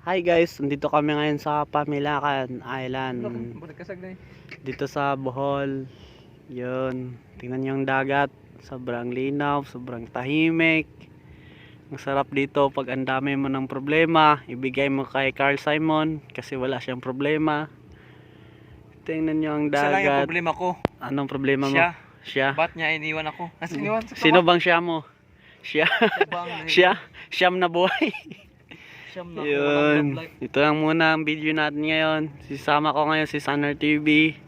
Hi guys, nandito kami ngayon sa Pamilacan Island. Dito sa Bohol. Yun, tingnan niyo yung dagat. Sobrang linaw, sobrang tahimik. Ang sarap dito pag ang dami mo ng problema, ibigay mo kay Carl Simon kasi wala siyang problema. Tingnan niyo ang Isa lang yung dagat. problema ko. Anong problema mo? Siya. Siya. Ba't niya iniwan ako? Kasi iniwan sa Sino bang siya mo? Siya. Siya. Siyam na buhay. Yun. Ito lang muna ang video natin ngayon. Sisama ko ngayon si Sanar TV.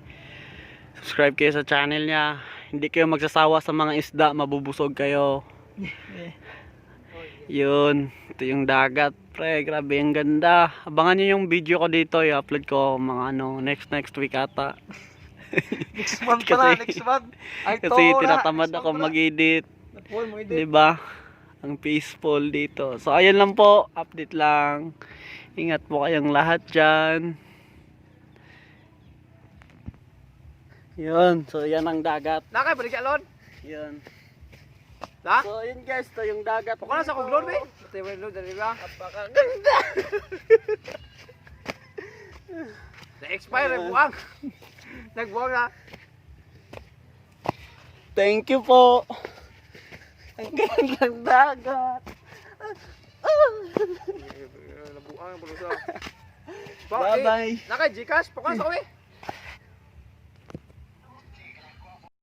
Subscribe kayo sa channel niya. Hindi kayo magsasawa sa mga isda, mabubusog kayo. Yun. Ito yung dagat. Pre, grabe ang ganda. Abangan nyo yung video ko dito. I-upload ko mga next week ata. Next month pala, next month. Kasi tinatamad ako mag-edit. Diba? Ang peaceful dito. So ayun lang po, update lang. Ingat po kayong lahat dyan. Yun, so yan ang dagat. Nakay, balik alon. Yun. Ha? So yun guys, ito yung dagat. Pukula sa kuglon, be. Ito yung load, dali ba? Napakaganda. Na-expire, buwang. Nagbuwang na. Thank you po. Ang gandang dagat. Nabuang, Bye bye. Nakay, Gcash, pukula sa kami.